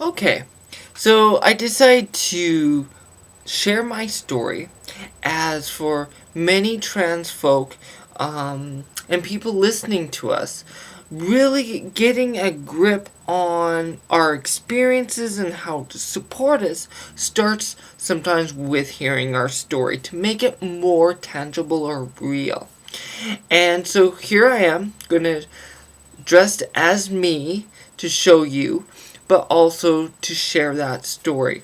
Okay, so I decided to share my story as for many trans folk and people listening to us, really getting a grip on our experiences and how to support us starts sometimes with hearing our story to make it more tangible or real. And so here I am, gonna dressed as me to show you, but also to share that story.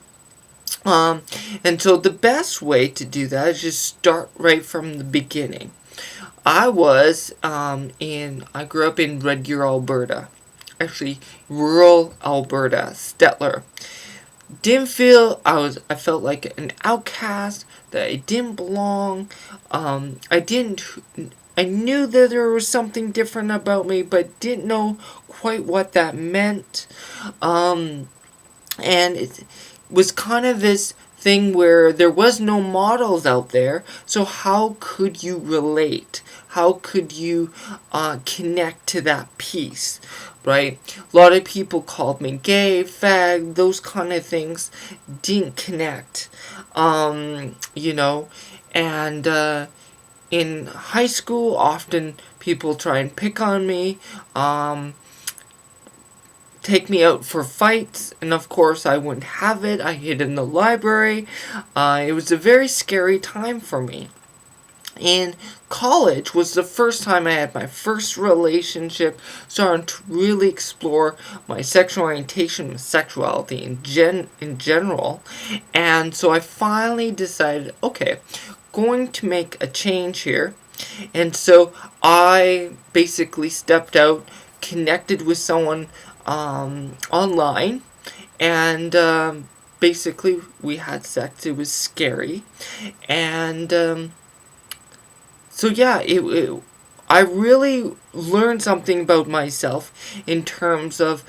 Um, and so the best way to do that is just start right from the beginning. I grew up in Red Deer, Alberta. Actually, rural Alberta, Stettler. I felt like an outcast, that I didn't belong. I knew that there was something different about me, but didn't know quite what that meant. And it was kind of this thing where there was no models out there, so how could you relate? How could you connect to that piece, right? A lot of people called me gay, fag, those kind of things didn't connect, you know, and in high school, often people try and pick on me, take me out for fights, and of course I wouldn't have it. I hid in the library. It was a very scary time for me. And college was the first time I had my first relationship, starting to really explore my sexual orientation and sexuality in general. And so I finally decided, okay, going to make a change here. And so I basically stepped out, connected with someone online, and basically we had sex. It was scary, and so yeah, I really learned something about myself in terms of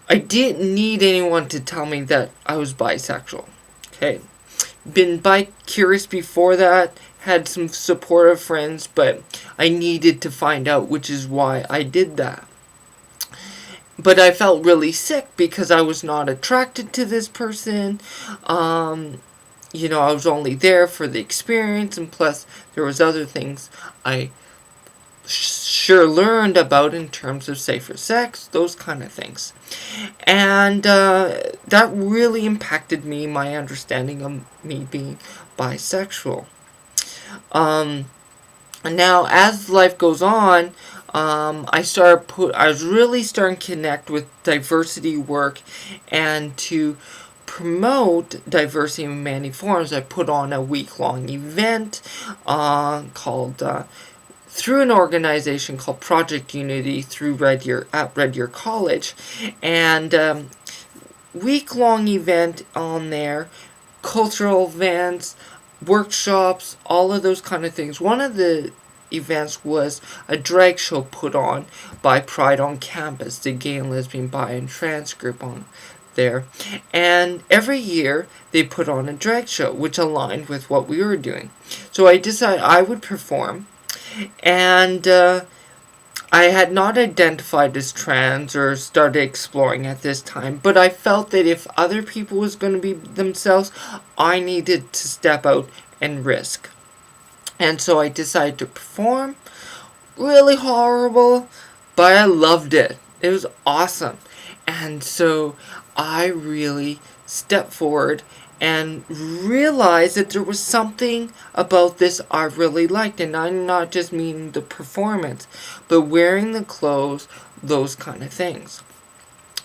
I didn't need anyone to tell me that I was bisexual. Okay, been bi-curious before that, had some supportive friends, but I needed to find out, which is why I did that. But I felt really sick because I was not attracted to this person. I was only there for the experience, and plus there was other things I sure learned about in terms of safer sex, those kind of things. And that really impacted me, my understanding of me being bisexual. Now, as life goes on, I was really starting to connect with diversity work, and to promote diversity in many forms, I put on a week-long event called through an organization called Project Unity through Red Deer College, and week-long event on there, cultural events, workshops, all of those kind of things. One of the events was a drag show put on by Pride on Campus, the gay and lesbian, bi, and trans group on there. And every year they put on a drag show which aligned with what we were doing. So I decided I would perform, and I had not identified as trans or started exploring at this time, but I felt that if other people was going to be themselves, I needed to step out and risk. And so I decided to perform. Really horrible, but I loved it. It was awesome. And so I really stepped forward and realized that there was something about this I really liked. And I'm not just meaning the performance, but wearing the clothes, those kind of things.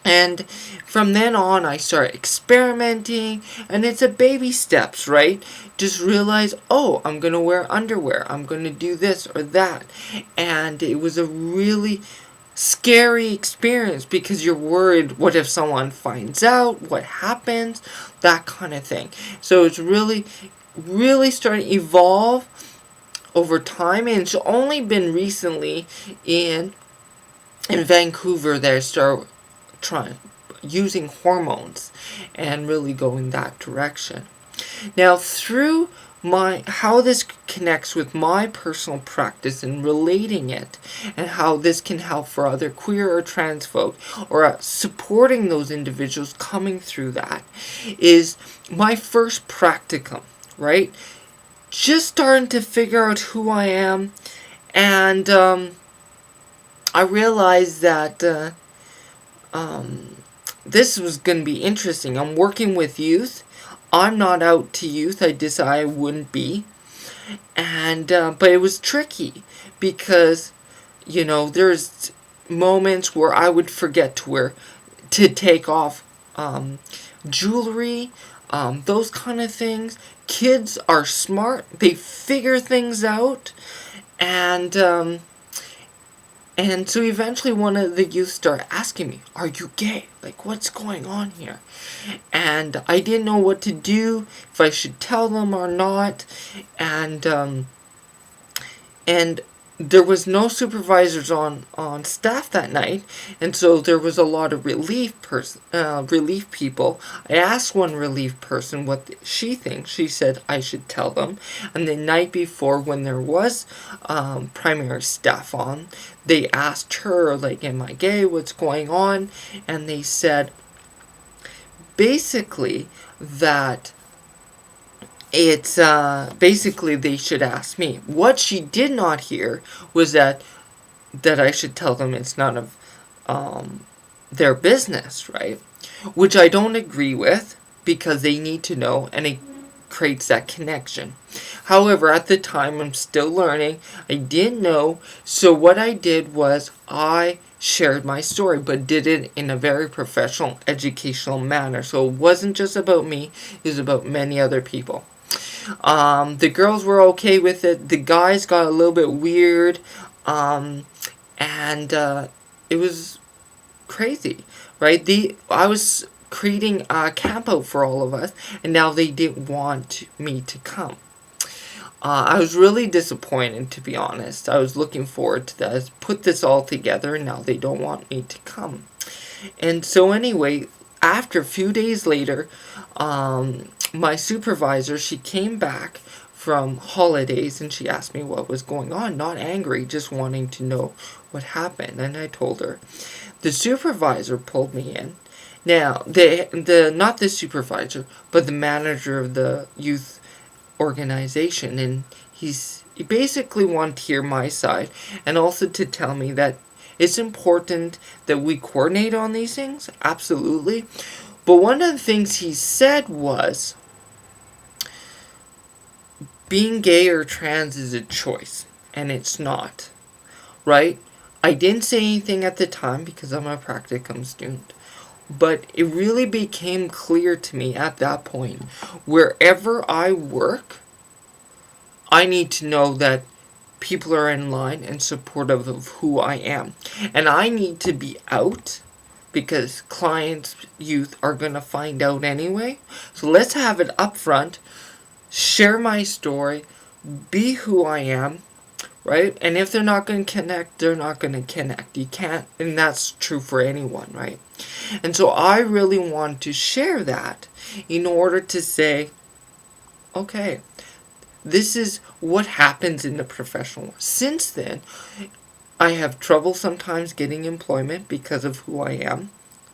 And from then on, I started experimenting, and it's a baby steps, right? Just realize, oh, I'm going to wear underwear. I'm going to do this or that. And it was a really scary experience because you're worried, what if someone finds out? What happens? That kind of thing. So it's really, really starting to evolve over time, and it's only been recently in Vancouver that I started using hormones and really going that direction. Now, through how this connects with my personal practice and relating it, and how this can help for other queer or trans folk, or supporting those individuals coming through that, is my first practicum, right? Just starting to figure out who I am, and I realized that this was going to be interesting. I'm working with youth. I'm not out to youth. I decided I wouldn't be. And but it was tricky because, there's moments where I would forget to take off jewelry, those kind of things. Kids are smart. They figure things out. And so eventually one of the youth started asking me, "Are you gay? Like, what's going on here?" And I didn't know what to do, if I should tell them or not. And there was no supervisors on staff that night, and so there was a lot of relief people. I asked one relief person what she thinks. She said I should tell them. And the night before, when there was primary staff on, they asked her, like, "Am I gay? What's going on?" And they said basically that it's basically they should ask me. What she did not hear was that I should tell them it's none of their business, right? Which I don't agree with, because they need to know, and it creates that connection. However, at the time, I'm still learning. I didn't know, so what I did was I shared my story, but did it in a very professional, educational manner. So it wasn't just about me, it was about many other people. The girls were okay with it. The guys got a little bit weird, and it was crazy, right? I was creating a camp out for all of us, and now they didn't want me to come. I was really disappointed, to be honest. I was looking forward to that. I put this all together, and now they don't want me to come. And so anyway, after a few days later, my supervisor, she came back from holidays, and she asked me what was going on. Not angry, just wanting to know what happened. And I told her. The supervisor pulled me in. Now, not the supervisor, but the manager of the youth organization, and he basically wanted to hear my side, and also to tell me that it's important that we coordinate on these things, absolutely. But one of the things he said was, being gay or trans is a choice, and it's not, right? I didn't say anything at the time because I'm a practicum student, but it really became clear to me at that point, wherever I work, I need to know that people are in line and supportive of who I am. And I need to be out, because clients, youth, are going to find out anyway. So let's have it up front, share my story, be who I am, right? And if they're not going to connect, they're not going to connect. You can't, and that's true for anyone, right? And so I really want to share that in order to say, okay, this is what happens in the professional world. Since then, I have trouble sometimes getting employment because of who I am.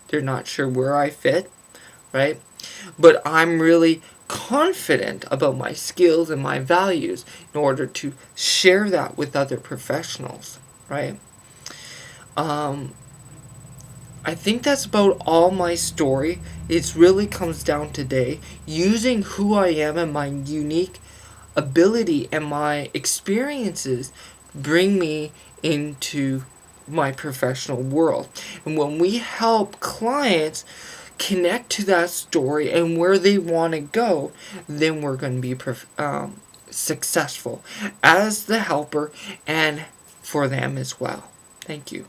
They're not sure where I fit, right? But I'm really confident about my skills and my values in order to share that with other professionals, right? I think that's about all my story. It really comes down today, using who I am and my unique ability and my experiences bring me into my professional world. And when we help clients connect to that story and where they want to go, then we're going to be successful as the helper, and for them as well. Thank you.